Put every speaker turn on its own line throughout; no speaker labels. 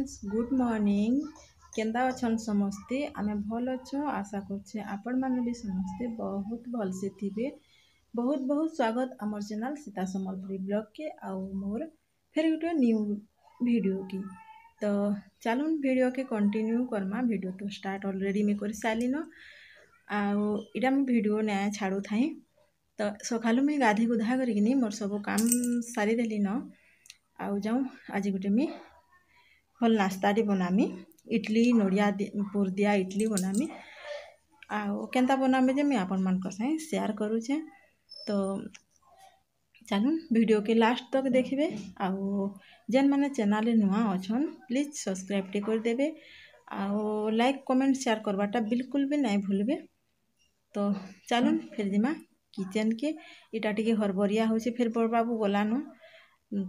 Friends good morning केंदा अछन समस्ते आमे भल अच्छो आशा करछे आपण माने भी समस्ते बहुत भल से थिबे। बहुत बहुत स्वागत आमर चैनल सीता समलपुरी ब्लॉग के आउ मोर फिर गुटे न्यू वीडियो की। तो चलून वीडियो के कंटिन्यू करमा। वीडियो तो स्टार्ट ऑलरेडी में कर सालिन आउ इटा मैं वीडियो नया छाड़ू थाई। तो सकालू मैं गाधी गुधा करकिनी मोर सब काम सारी देली न आउ जाऊँ आज गोटे मी भल नास्ताटी बनामी इडली नड़िया पुर दिया इडली बनामी आउ केंता बनामी जे मैं आपण मान साथ शेयर करूचे। तो चलून वीडियो के लास्ट तक देखिए आउ जेन माने चैनल नुआ अच्छन प्लीज सब्सक्राइब टे कर देबे आउ लाइक कमेंट शेयर करवाटा बिल्कुल भी नहीं भूलबे। तो चलून फिर जिमा किचन के इटा टिके हरबरिया होचे फिर बड़ बाबू गलानु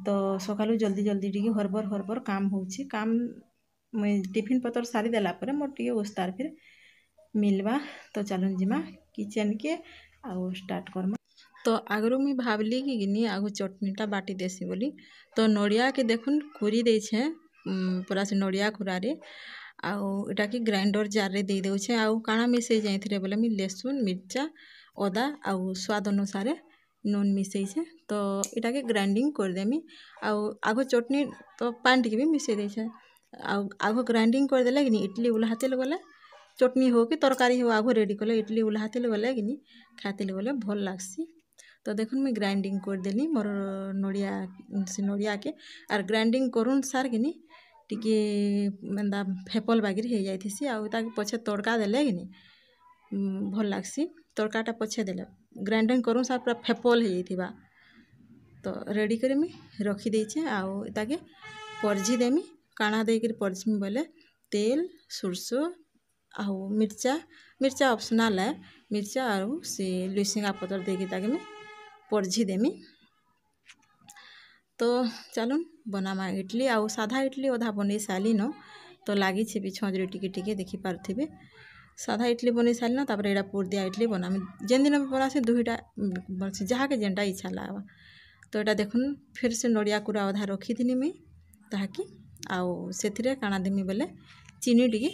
तो सकालू जल्दी जल्दी टिके हरबर काम होची काम मैं टिफिन पतर सारी देला परे मोर टिके उस्तार फिर मिलवा। तो चलून जिमा किचन के आउ स्टार्ट करमा। तो आगरू मुई भावली कि गिनी आगु चटनीटा बाटी देसी बोली। तो नड़िया के देखुन खुरी देछे पूरा से नड़िया खुरारे आउ इटा कि ग्राइंडर जार रे दे देउछे आउ काଣା मिसई जाइथिरे बोले मी लहसुन मिर्चा अदा आउ स्वाद अनुसार नून मिसई छे। तो इटा के ग्राइंडिंग कर देमी आउ आगो चटनी तो पान टिके भी मिसई देछे आउ आगो ग्राइंडिंग कर देले कि इडली उल्हाते गले चटनी हो कि तरकारी हो आगो रेडी कले इडली उल्हाते गले कि खाते गले भल लागसी। तो देखुन मैं ग्राइंडिंग कर देली मोर नड़िया के आर ग्राइंडिंग करुन सार कि टिके मेंदा फेपल बागिर हो जाइथिसी आउ ताके पछे तड़का देले कि भल लागसी। तड़काटा पछे देले ग्राइंडिंग करूँ सार पूरा फेपल हो जाइथिबा। तो रेडी करी मी रखी देछे आउ ताके परझी देमी काଣା देकर परझमी बोले तेल सुरसो आउ मिर्चा ऑप्शनल है मिर्चा आउ से लुइसिंगा पतर देके ताके मैं परझी देमी। तो चलून बनामा इडली आउ साधा इडली अधा बनै साली न तो लगी छे भी छजरे टिके टिके देखि पारथिबे साधा इडली बनै साली न तापर एडा पुर दिया इडली बनामी जेन दिन में बना से दुईटा जहाँ के जेनटा इच्छा लागवा। तो एटा देखुन फिर से नड़िया कुरा अधा रखी थी मैं ताकि आउ से काଣା देमी बोले चीनी टिके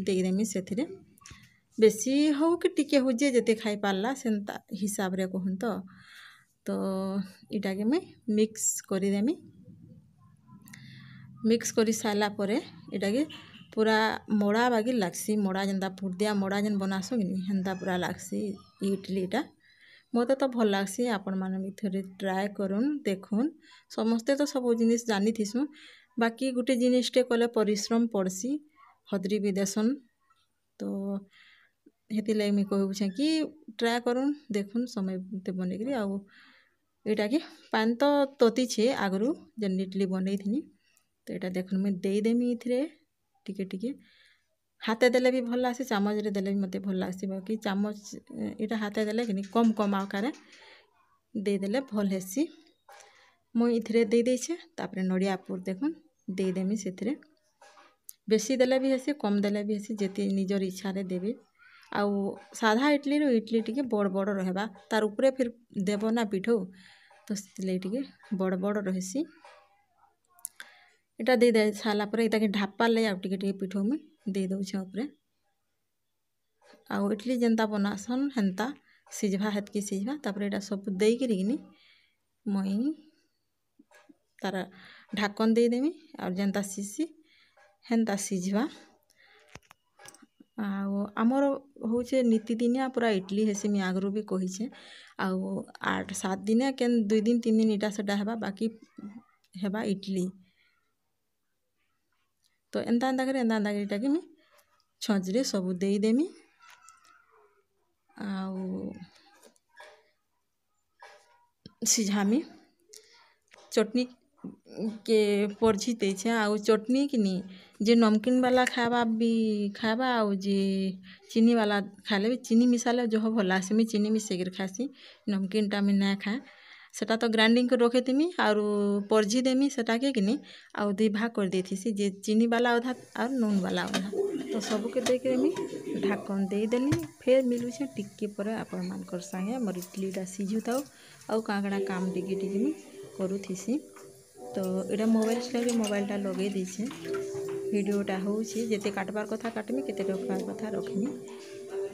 देदेमी से बेसी हो कि टिके हो जे जेते खाई पारला सेंता हिसाब रे कहूँ। तो इटा के मैं मिक्स करी देमी मिक्स करी सारा परे इटा के पूरा मोड़ा बागी लागसी मोड़ा जेनता फुट मोड़ा जेन बनासो कि हेन्ता पूरा लागसी इडलीटा मते तो भल लागसी। आपण माने भी थोड़े ट्राए करुन देखुन समस्ते तो सब जिनिस जानी थिसु बाकी गुटे जिनिसटे कले परिश्रम पड़सी हदरी भी देसन। तो हेती लगे मैं कहूँ कि ट्राए करुन देखुन समय ते बनेकरी आउ इटा कि पान तो तोती छे आगरू जेन इडली बनै थी। तो इटा देखुन मैं देदेमी इथिरे टिके टिके हाथे देले भी भल लागसी चामच रे देले भी मते भल लागसी बाकी चामच इटा हाथे देले कि कम कम आकार दे देले भल हेसी। मुई इथिरे दे देछे तापरे नड़िया पुर देखुन दे देमी सेथिरे बेसी देले भी हेसी कम देले भी हेसी जेती निजर इच्छा रे देबे आउ साधा इडली रो इडली टिके बड़ बड़ रहबा तार ऊपरे फिर देबो ना पिठो तो सेतिले टिके बड़ बड़ रहसी। इटा दे दे साला पर इटा के ढापा ले आउ टिके टिके पिठो में दे दउछे ऊपरे आउ इडली जेनता बनासन हेन्ता सिझवा हेतकी सिझवा तापर इटा सब देई करिनी मई तार ढाकन दे देमी और जेनता सिसी हेन्ता सिझवा। आउ आमर होचे नीतिदिनिया पूरा इडली हेसी मैं आगरू भी कहीछे आउ 8-7 दिन केन 2 दिन 3 दिन इटा सेटा हेबा बाकी हेबा इडली। तो एंता कर इटा कि मैं छजरे सब दे देमी आउ सिझामी चटनी के परझी देछे आउ चटनी कि जे नमकीन वाला खावा आउ जे चीनी वाला खाले भी चीनी मिसाले जो भल लागसी मैं चीनी मिसेकर खासी नमकीनटा मैं ना खाए सेटा तो ग्राइंडिंग कर रखे थी और परझी देमी सेटा के कि आउ 2 भाग कर देथीसी जे चीनी वाला अधा और नून वाला अधा। तो सबके देके मैं ढाकन दे देली फिर मिलूछे टिके पर आपण मानकर संगे मोर इडलीटा सिझुताओ आउ काकड़ा काम टिके टिके मैं करूथीसी। तो इटा मोबाइल लगे मोबाइलटा लगे दीछे भिडियोटा होउछि जेते काटबार कथा काटमी केते रखबार कथा रखमी।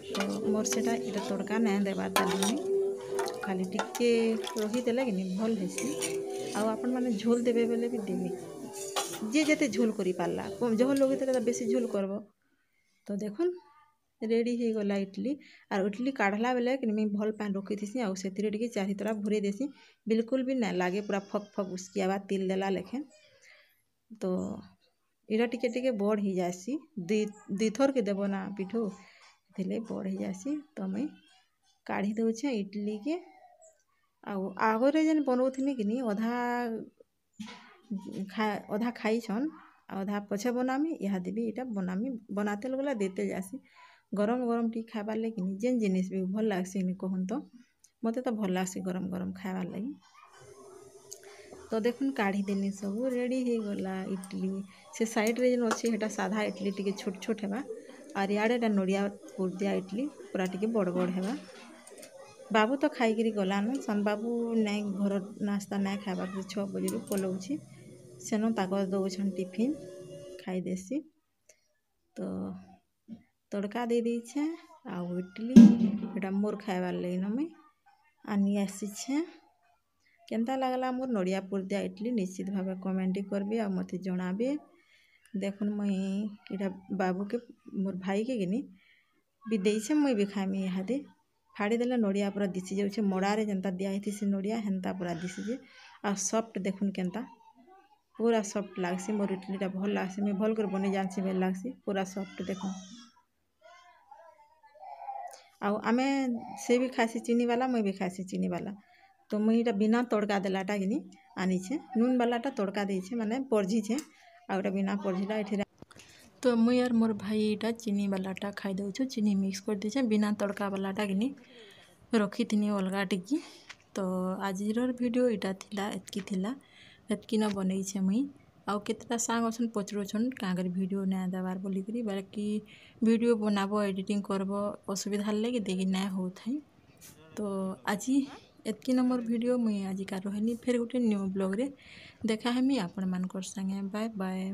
तो मोर सेटा इटा तड़का ना देबार ताली खाली टिके रही देले कि भल हेसी। आ आपण माने झोल देबे बेले भी देबे जे जेते झोल करि पारला जहर लोग तो बेसी झोल करबो। तो देखुन रेडी हो गला इडली। और इडली काढ़ला बेले कि मुई भल पानी रखी थी आ से चारि तरा भूरे देसी बिल्कुल भी ना लागे पूरा फक फक उसकिया तिल देला लेखे। तो इटा टिके टिके बड़ हो जासी दी थर के देव ना पिठो थे बड़ हो जासी। तो मुई काढ़ी दौचे इडली के आगरे जेन बनौथिनी कि अधा खाईछन अधा पछे बनामी इहादे भी इटा बनामी बनाते गला देते जासी गरम गरम टी खाबार लगी जेन जिनिस भी भल लागसी कहन। तो मते तो भल लागसी गरम गरम खाबार लगी। तो देखुन काढ़ी देनी सब रेडी हो गला इडली। से साइड रे जेन अच्छे हेटा साधा इडली टिके छोट छोट हेबा और याडे नड़िया पुर दिया इडली पूरा टिके बड़ बड़ हेबा। बाबू तो खाई गलान सन बाबू नाई घर नास्ता नाई खाबार 6 बजे पलाऊँगी सेन ताक दौछन टिफिन खाई देसी। तो तड़का दे दीछे आउ इडली एटा मोर खाइबार लगी मुई आनी आसीछे। केनता लागला मोर नड़िया पुर दिया इडली निश्चित भाव कमेंट करबे आ मते जणाबे। देखुन मुई इटा बाबू के मोर भाई के गिनी भी देइछे मुई भी खाइमी इहादे फाड़ी देले नड़िया पूरा दिसी जाउछे मड़ारे जेनता दिया हिथि नड़िया हेनता पूरा दिसी जे आ सॉफ्ट देखुन केनता पूरा सॉफ्ट लागसी। मोर इडलीटा भल लागसी मुई भल कर बने जानसी बेल लागसी पूरा सॉफ्ट देखुन। आउ आमे से भी खासी चीनी वाला मुई भी खासी चीनी वाला। तो मुई इटा बिना तड़का देलाटा गिनी आनीछे नून वालाटा तड़का देइछे माने परझीछे आउटा बिना परझिला एठिरा। तो मुई और मोर भाई इटा चीनी वालाटा खाई दउछु चीनी मिक्स कर दीछे बिना तड़का वालाटा गिनी रखी थिनी अलगा टिकी। तो आजिर वीडियो इटा थिला एतकी थिला एतकी न बनईछे मुई आउ केतेटा सांग अछन पचरुछन कागर वीडियो ना देवार बोलिकरी बाकी वीडियो बनाबो एडिटिंग करबो असुविधा लगे देगी ना होथाई। तो आज एतकी नंबर वीडियो मुई आज का रहनी फिर गोटे न्यू ब्लॉग रे देखा हेमी आपण मानकर संगे बाय बाय।